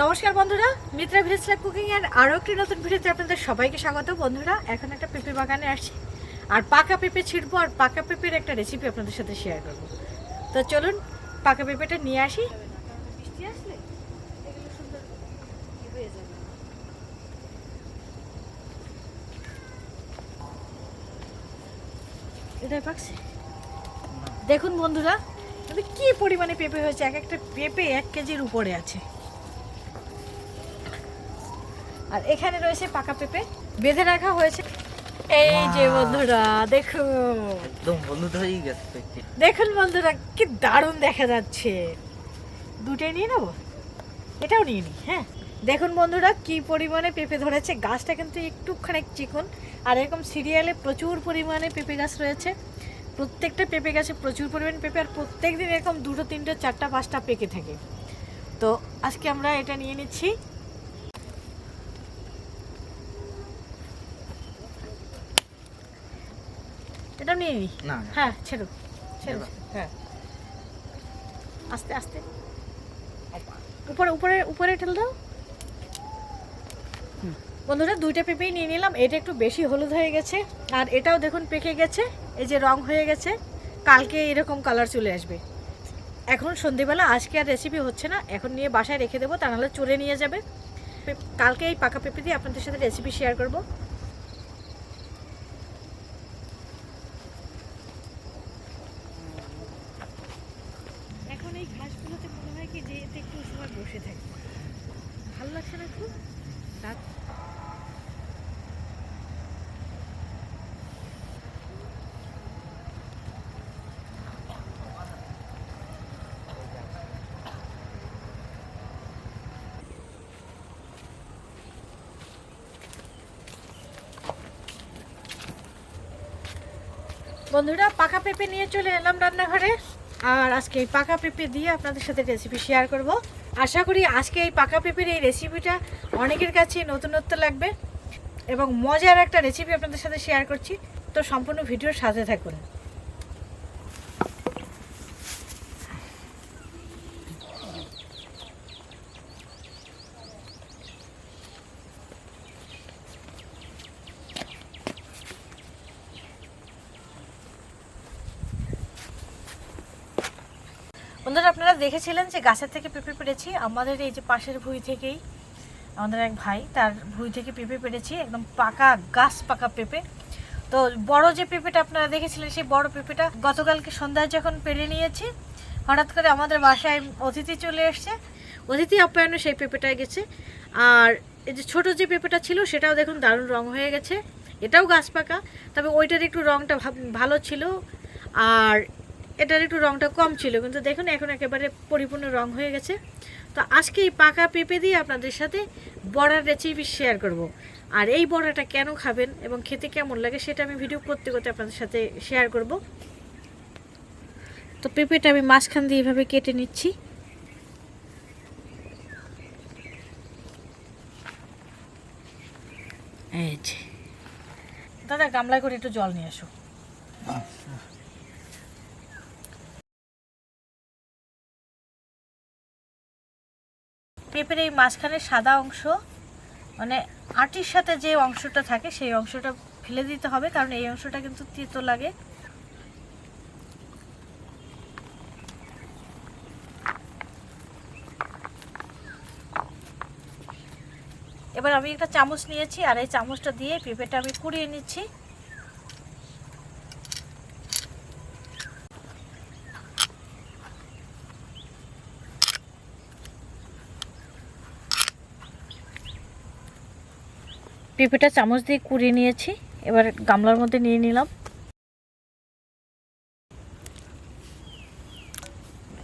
নমস্কার বন্ধুরা, Mitra village life cooking এর আরও একটি নতুন ভিডিওতে আপনাদের সবাইকে স্বাগত। বন্ধুরা, এখন একটা পেঁপে বাগানে আসছি আর পাকা পেঁপে ছিঁড়বো আর পাকা পেঁপের একটা রেসিপি আপনাদের সাথে শেয়ার করব। তো চলুন পাকা পেঁপেটা নিয়ে আসি। বৃষ্টি আসলে এগুলো সুন্দর হয়ে যাবে। এটাই পাকছে। দেখুন বন্ধুরা, কি পরিমাণে পেঁপে হয়েছে। এক একটা পেঁপে 1 কেজির উপরে আছে। আর এখানে রয়েছে পাকা পেঁপে, বেঁধে রাখা হয়েছে। এই যে বন্ধুরা দেখুন, একদম হলুদ হয়ে গেছে। দেখুন বন্ধুরা, কি দারুণ দেখা যাচ্ছে। দুটোই নিয়ে নেবো, এটাও নিয়ে নিই। হ্যাঁ, দেখুন বন্ধুরা কি পরিমাণে পেঁপে ধরেছে। গাছটা কিন্তু একটুখানি চিকন, আর এরকম সিরিয়ালে প্রচুর পরিমাণে পেঁপে গাছ রয়েছে। প্রত্যেকটা পেঁপে গাছে প্রচুর পরিমাণে পেঁপে, আর প্রত্যেক দিন এরকম 2, 3, 4, 5টা পেকে থাকে। তো আজকে আমরা এটা নিয়ে নিচ্ছি। এটা নিয়ে নি না, হ্যাঁ ছেড়ো ছেড়ো, হ্যাঁ আস্তে আস্তে উপরে উপরে উপরে ঠেল দাও। বন্ধুরা, 2টা পেঁপেই নিয়ে নিলাম। এটা একটু বেশি হলুদ হয়ে গেছে, আর এটাও দেখুন পেকে গেছে। এই যে রং হয়ে গেছে, কালকে এরকম কালার চলে আসবে। এখন সন্ধেবেলা, আজকে আর রেসিপি হচ্ছে না, এখন নিয়ে বাসায় রেখে দেবো, তা নাহলে চড়ে নিয়ে যাবে। কালকে এই পাকা পেঁপে দিয়ে আপনাদের সাথে রেসিপি শেয়ার করব। এখন এই ঘাসগুলোতে মনে হয় কি যে এতে একটু সময় বসে থাকি, ভালো লাগছে না খুব। বন্ধুরা, পাকা পেঁপে নিয়ে চলে এলাম রান্নাঘরে, আর আজকে এই পাকা পেঁপে দিয়ে আপনাদের সাথে রেসিপি শেয়ার করব। আশা করি আজকে এই পাকা পেঁপের এই রেসিপিটা অনেকের কাছে নতুনত্ব লাগবে এবং মজার একটা রেসিপি আপনাদের সাথে শেয়ার করছি। তো সম্পূর্ণ ভিডিওর সাথে থাকুন। বন্ধুরা, আপনারা দেখেছিলেন যে গাছের থেকে পেঁপে পেড়েছি। আমাদের এই যে পাশের ভুঁই থেকেই আমাদের এক ভাই, তার ভুঁই থেকে পেঁপে পেড়েছি, একদম পাকা গাছ পাকা পেঁপে। তো বড় যে পেঁপেটা আপনারা দেখেছিলেন, সেই বড় পেঁপেটা গতকালকে সন্ধ্যায় যখন পেড়ে নিয়েছি, হঠাৎ করে আমাদের বাসায় অতিথি চলে এসছে। অতিথি আপ্যায়নে সেই পেঁপেটায় গেছে। আর এই যে ছোটো যে পেঁপেটা ছিল, সেটাও দেখুন দারুণ রং হয়ে গেছে। এটাও গাছ পাকা, তবে ওইটার একটু রংটা ভালো ছিল, আর এটার একটু রংটা কম ছিল। কিন্তু দেখুন এখন একেবারে পরিপূর্ণ রং হয়ে গেছে। তো আজকে এই পাকা পেঁপে দিয়ে আপনাদের সাথে বড়ার রেসিপি শেয়ার করব। আর এই বড়াটা কেন খাবেন এবং খেতে কেমন লাগে সেটা আমি ভিডিও করতে করতে আপনাদের সাথে শেয়ার করব। তো পেঁপেটা আমি মাঝখান দিয়ে এভাবে কেটে নিচ্ছি। এই যে দাদা, গামলায় করে একটু জল নিয়ে আসো। পেঁপের এই মাঝখানে সাদা অংশ, মানে আটির সাথে যে অংশটা থাকে, সেই অংশটা ফেলে দিতে হবে, কারণ এই অংশটা কিন্তু তিতো লাগে। এবার আমি একটা চামচ নিয়েছি, আর এই চামচটা দিয়ে পেঁপেটা আমি কুড়িয়ে নিচ্ছি। পেঁপেটা চামচ দিয়ে কুড়িয়ে নিয়েছি, এবার গামলার মধ্যে নিয়ে নিলাম।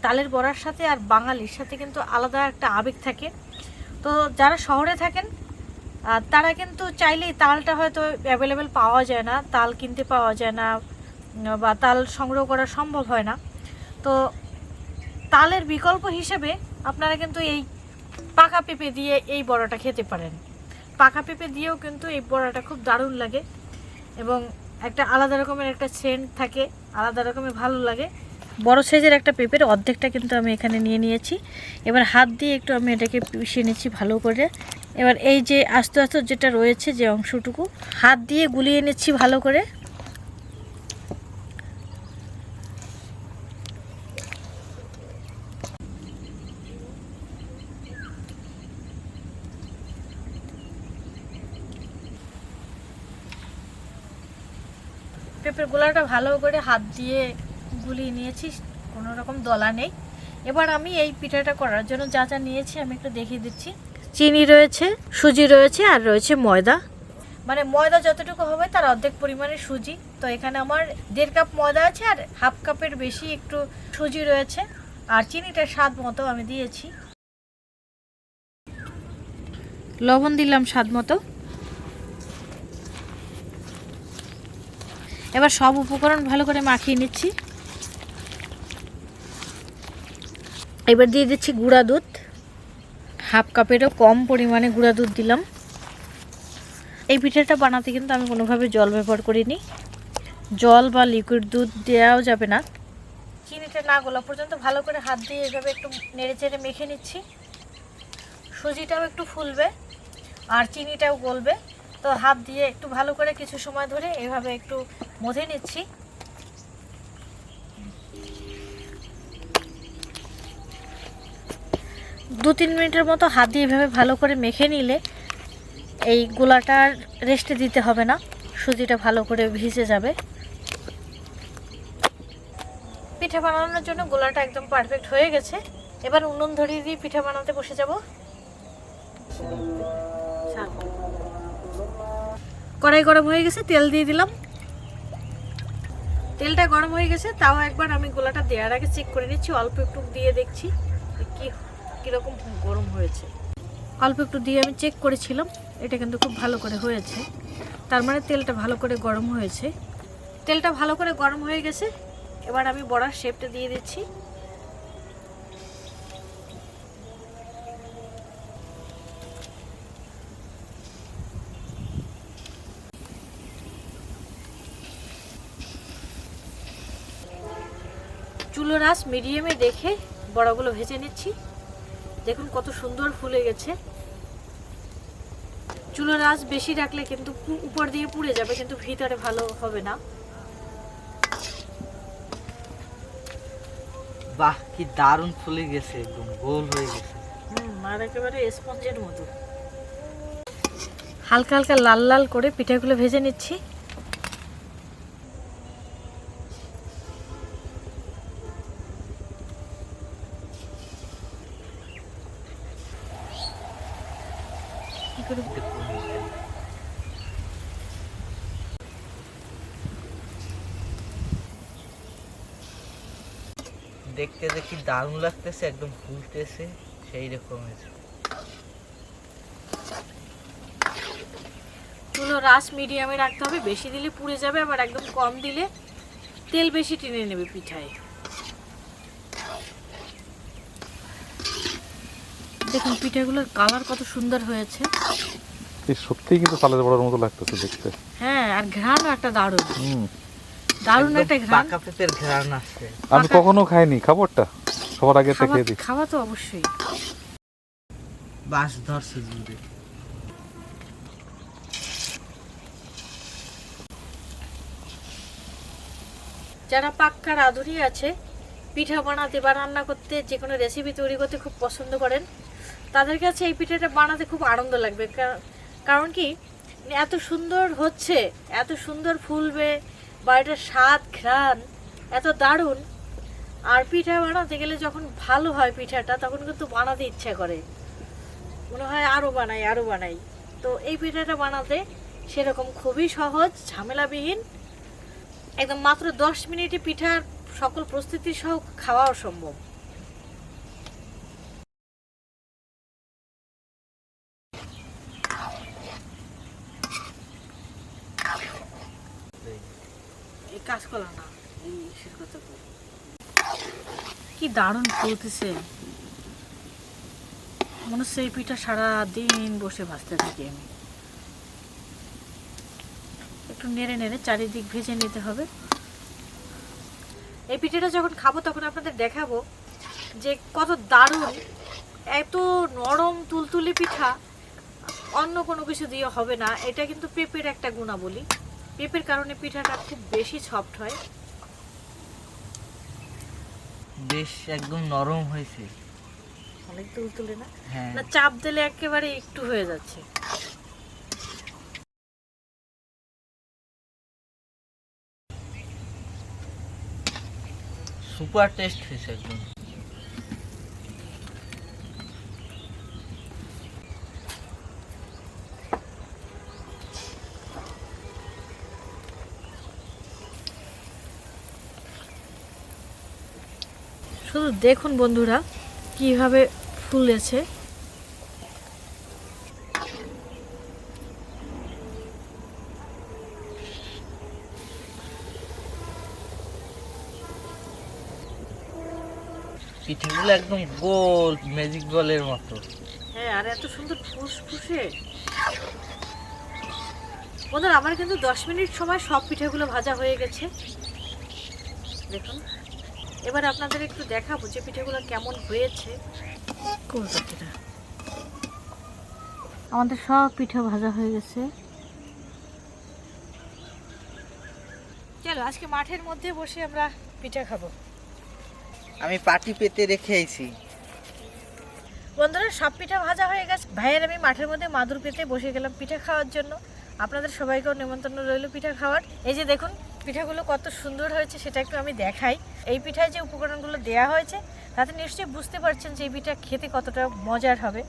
তালের বড়ার সাথে আর বাঙালির সাথে কিন্তু আলাদা একটা আবেগ থাকে। তো যারা শহরে থাকেন তারা কিন্তু চাইলেই তালটা হয়তো অ্যাভেলেবেল পাওয়া যায় না, তাল কিনতে পাওয়া যায় না, বা তাল সংগ্রহ করা সম্ভব হয় না। তো তালের বিকল্প হিসেবে আপনারা কিন্তু এই পাকা পেঁপে দিয়ে এই বড়াটা খেতে পারেন। পাকা পেঁপে দিয়েও কিন্তু এই বড়াটা খুব দারুণ লাগে এবং একটা আলাদা রকমের একটা সেন্ট থাকে, আলাদা রকমের ভালো লাগে। বড় সাইজের একটা পেঁপের অর্ধেকটা কিন্তু আমি এখানে নিয়ে নিয়েছি। এবার হাত দিয়ে একটু আমি এটাকে পিষে নিচ্ছি ভালো করে। এবার এই যে আস্তে আস্তে যেটা রয়েছে যে অংশটুকু হাত দিয়ে গুলিয়ে নিচ্ছি ভালো করে। পেঁপের গোলাটা ভালো করে হাত দিয়ে গুলিয়ে নিয়েছি, কোনো রকম দলা নেই। এবার আমি এই পিঠাটা করার জন্য যা যা নিয়েছি আমি একটু দেখিয়ে দিচ্ছি। চিনি রয়েছে, সুজি রয়েছে, আর রয়েছে ময়দা। মানে ময়দা যতটুকু হবে তার অর্ধেক পরিমাণে সুজি। তো এখানে আমার 1.5 কাপ ময়দা আছে আর হাফ কাপের বেশি একটু সুজি রয়েছে, আর চিনিটা স্বাদ মতো আমি দিয়েছি। লবণ দিলাম স্বাদ মতো। এবার সব উপকরণ ভালো করে মাখিয়ে নিচ্ছি। এবার দিয়ে দিচ্ছি গুঁড়া দুধ, হাফ কাপেরও কম পরিমাণে গুঁড়া দুধ দিলাম। এই পিঠাটা বানাতে কিন্তু আমি কোনোভাবে জল ব্যবহার করিনি, জল বা লিকুইড দুধ দেওয়াও যাবে না। চিনিটা না গলা পর্যন্ত ভালো করে হাত দিয়ে এভাবে একটু নেড়ে চেড়ে মেখে নিচ্ছি। সুজিটাও একটু ফুলবে আর চিনিটাও গলবে, তো হাত দিয়ে একটু ভালো করে কিছু সময় ধরে এভাবে একটু মথে নিচ্ছি। 2-3 মিনিটের মতো হাত দিয়ে এভাবে ভালো করে মেখে নিলে এই গোলাটার রেস্টে দিতে হবে না, সুজিটা ভালো করে ভিজে যাবে। পিঠা বানানোর জন্য গোলাটা একদম পারফেক্ট হয়ে গেছে। এবার উনুন ধরিয়ে দিয়ে পিঠা বানাতে বসে যাব। কড়াই গরম হয়ে গেছে, তেল দিয়ে দিলাম। তেলটা গরম হয়ে গেছে, তাও একবার আমি গোলাটা দেওয়ার আগে চেক করে নিচ্ছি। অল্প একটু দিয়ে দেখছি কীরকম গরম হয়েছে। অল্প একটু দিয়ে আমি চেক করেছিলাম, এটা কিন্তু খুব ভালো করে হয়েছে, তার মানে তেলটা ভালো করে গরম হয়েছে। তেলটা ভালো করে গরম হয়ে গেছে, এবার আমি বড়ার শেপটা দিয়ে দিচ্ছি। চুলোর আঁচ মিডিয়ামে রেখে বড়াগুলো ভেজে নিচ্ছি। দেখুন কত সুন্দর ফুলে গেছে। চুলোর আঁচ বেশি রাখলে কিন্তু উপর দিয়ে পুড়ে যাবে, কিন্তু ভিতরে ভালো হবে না। বাহ, কি দারুণ ফুলে গেছে, একদম গোল হয়ে গেছে। আর একেবারে স্পঞ্জের মতো। হালকা হালকা লাল লাল করে পিঠাগুলো ভেজে নিচ্ছি। দেখতে দেখি দারুণ লাগতেছে, একদম ফুলতেছে সেই রকমের। চুলোর আঁচ মিডিয়ামে রাখতে হবে, বেশি দিলে পুড়ে যাবে, আবার একদম কম দিলে তেল বেশি টেনে নেবে পিঠায়। দেখুন পিঠাগুলোর কালার কত সুন্দর হয়েছে। সত্যিই কিন্তু সালের বড়ার মতো লাগতেছে দেখতে। হ্যাঁ, আর ঘ্রাণও একটা দারুণ দারুণ একটা ঘ্রাণ। পাকা পেঁপের ঘ্রাণ আসছে। আমি কখনো খাইনি, খাবারটা সবার আগে খেয়ে দিই। খাওয়া তো অবশ্যই। বাস ধরছে জুড়ে। যারা পাক্কা রাঁধুনি আছে, পিঠা বানাতে বা রান্না করতে, যে কোনো রেসিপি তৈরি করতে খুব পছন্দ করেন, তাদের কাছে এই পিঠাটা বানাতে খুব আনন্দ লাগবে। কারণ কি, এত সুন্দর হচ্ছে, এত সুন্দর ফুলবে, বা এটার স্বাদ ঘ্রাণ এত দারুণ। আর পিঠা বানাতে গেলে যখন ভালো হয় পিঠাটা, তখন কিন্তু বানাতে ইচ্ছা করে, মনে হয় আরও বানাই আরও বানাই। তো এই পিঠাটা বানাতে সেরকম খুবই সহজ, ঝামেলাবিহীন, একদম মাত্র 10 মিনিটে পিঠার সকল প্রস্তুতি সহ খাওয়াও সম্ভব। এই কাঁচকলা না, এই কথা কি দারুণ ফুলতেছে, মনে হচ্ছে এই পিঠা সারা দিন বসে ভাজতে থাকি আমি। একটু নেড়ে নেড়ে চারিদিক ভেজে নিতে হবে। এই পিঠাটা যখন খাবো তখন আপনাদের দেখাবো যে কত দারুণ, এত নরম তুলতুলে পিঠা অন্য কোনো কিছু দিয়ে হবে না। এটা কিন্তু পেঁপের একটা গুণাবলী, পেঁপের কারণে পিঠাটা খুব বেশি সফট হয়। বেশ একদম নরম হয়েছে, অনেক তুলতুলে না? হ্যাঁ। না চাপ দিলে একেবারে একটু হয়ে যাচ্ছে। সুপার টেস্ট হয়েছে একদম। শুধু দেখুন বন্ধুরা কিভাবে ফুলেছে। পিঠাগুলো একদম গোল ম্যাজিক বলের মতো। হ্যাঁ, আর এত সুন্দর ফুসফুসে। বন্ধুরা আমার কিন্তু 10 মিনিট সময় সব পিঠাগুলো ভাজা হয়ে গেছে। দেখুন, এবার আপনাদের একটু দেখাবো যে পিঠাগুলো কেমন হয়েছে। আমাদের সব পিঠা ভাজা হয়ে গেছে। চলো আজকে মাঠের মধ্যে বসে আমরা পিঠা খাবো। আমি পাটি পেতে রেখে আইছি। বন্ধুরা সব পিঠা ভাজা হয়ে গেছে, ভাইয়ের আমি মাঠের মধ্যে মাদুর পেতে বসে গেলাম পিঠা খাওয়ার জন্য। আপনাদের সবাইকেও নিমন্ত্রণ রইল পিঠা খাওয়ার। এই যে দেখুন পিঠাগুলো কত সুন্দর হয়েছে সেটা একটু আমি দেখাই। এই পিঠায় যে উপকরণগুলো দেওয়া হয়েছে তাতে নিশ্চয়ই বুঝতে পারছেন যে এই পিঠা খেতে কতটা মজার হবে।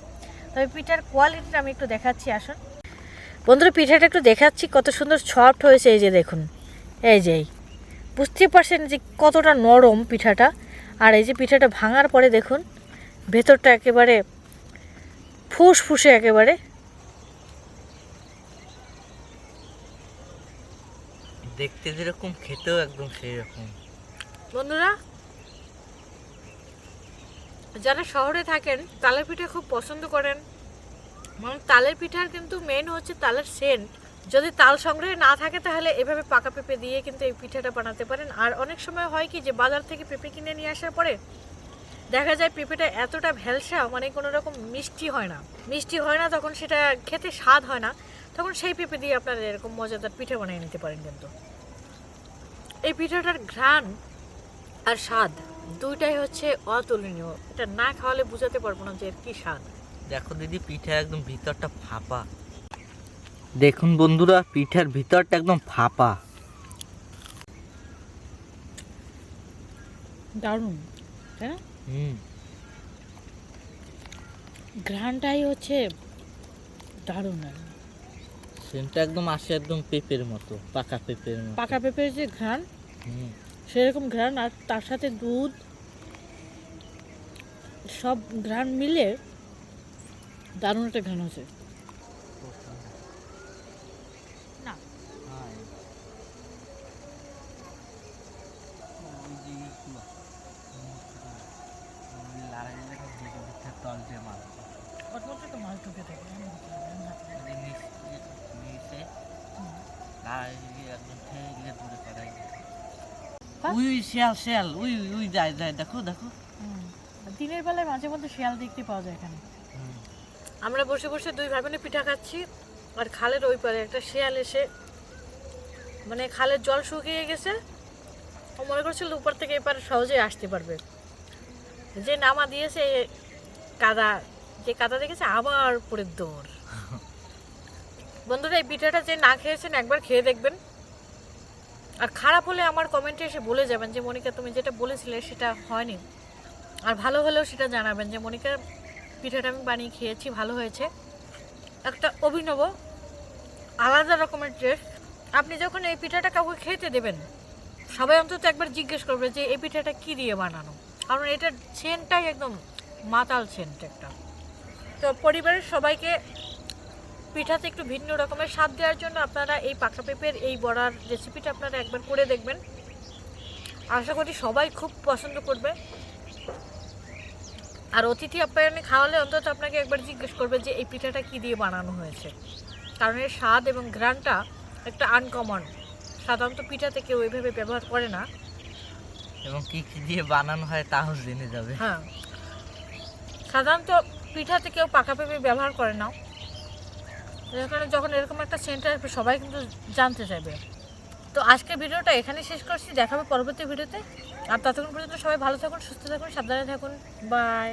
তবে পিঠার কোয়ালিটিটা আমি একটু দেখাচ্ছি, আসুন বন্ধুরা পিঠাটা একটু দেখাচ্ছি কত সুন্দর সফট হয়েছে। এই যে দেখুন, এই যে বুঝতে পারছেন যে কতটা নরম পিঠাটা। আর এই যে পিঠাটা ভাঙার পরে দেখুন ভেতরটা একেবারে ফুসফুসে একেবারে। দেখতে যেরকম খেতেও একদম সেই রকম। বন্ধুরা যারা শহরে থাকেন তালের পিঠা খুব পছন্দ করেন, মানে তালের পিঠার কিন্তু মেন হচ্ছে তালের সেন্ট। যদি তাল সংগ্রহে না থাকে তাহলে এভাবে পাকা পেঁপে দিয়ে কিন্তু এই পিঠাটা বানাতে পারেন। আর অনেক সময় হয় কি যে বাজার থেকে পেঁপে কিনে নিয়ে আসার পরে দেখা যায় পেঁপেটা এতটা ভ্যালসা, মানে কোনো রকম মিষ্টি হয় না, তখন সেটা খেতে স্বাদ হয় না। তখন সেই পেঁপে দিয়ে আপনারা এরকম মজাদার পিঠা বানিয়ে নিতে পারেন। কিন্তু এই পিঠাটার ঘ্রাণ আর স্বাদ দুইটাই হচ্ছে অতুলনীয়। এটা না খাওয়ালে বুঝাতে পারবো না যে এর কি স্বাদ। দেখো দিদি পিঠা একদম ভিতরটা ফাঁপা। দেখুন বন্ধুরা পিঠার ভিতরটা একদম ফাঁপা। দারুণ, হ্যাঁ ঘ্রাণটাই হচ্ছে দারুণ। সেটা একদম আসে একদম পেঁপের মতো, পাকা পেঁপের মতো। পাকা পেঁপের যে ঘ্রাণ সেরকম ঘ্রাণ, আর তার সাথে দুধ সব ঘ্রাণ মিলে দারুণ একটা ঘ্রাণ হচ্ছে। না মাছ ঢুকে থাকে দিনের বেলায় মাঝে মধ্যে শিয়াল দেখতে পাওয়া যায় এখানে। আমরা বসে বসে দুই ভাই বোনে পিঠা খাচ্ছি, আর খালের ওই পারে একটা শিয়াল এসে, মানে খালের জল শুকিয়ে গেছে, ও মনে করছিল উপর থেকে এপারে সহজেই আসতে পারবে। যে নামা দিয়েছে কাদা, যে কাদা দেখেছে আবার পরে দৌড়। বন্ধুরা এই পিঠাটা যে না খেয়েছেন একবার খেয়ে দেখবেন, আর খারাপ হলে আমার কমেন্টে এসে বলে যাবেন যে মনিকা তুমি যেটা বলেছিলে সেটা হয়নি, আর ভালো হলেও সেটা জানাবেন যে মনিকার পিঠাটা আমি বানিয়ে খেয়েছি, ভালো হয়েছে। একটা অভিনব আলাদা রকমের টেস্ট। আপনি যখন এই পিঠাটা কাউকে খেতে দেবেন সবাই অন্তত একবার জিজ্ঞেস করবে যে এই পিঠাটা কী দিয়ে বানানো, কারণ এটার সেন্টটাই একদম মাতাল সেন্ট একটা। তো পরিবারের সবাইকে পিঠাতে একটু ভিন্ন রকমের স্বাদ দেওয়ার জন্য আপনারা এই পাকা পেঁপের এই বড়ার রেসিপিটা আপনারা একবার করে দেখবেন। আশা করি সবাই খুব পছন্দ করবে। আর অতিথি আপ্যায়নে খাওয়ালে অন্তত আপনাকে একবার জিজ্ঞেস করবে যে এই পিঠাটা কী দিয়ে বানানো হয়েছে, কারণ এর স্বাদ এবং ঘ্রাণটা একটা আনকমন। সাধারণত পিঠাতে কেউ এইভাবে ব্যবহার করে না। এবং কি কি দিয়ে বানানো হয় তাও জেনে যাবে। হ্যাঁ, সাধারণত পিঠাতে কেউ পাকা পেঁপে ব্যবহার করে না, এর কারণে যখন এরকম একটা সেন্টার আসবে সবাই কিন্তু জানতে চাইবে। তো আজকের ভিডিওটা এখানে শেষ করছি, দেখাবে পরবর্তী ভিডিওতে। আর ততক্ষণ পর্যন্ত সবাই ভালো থাকুন, সুস্থ থাকুন, সাবধানে থাকুন। বাই।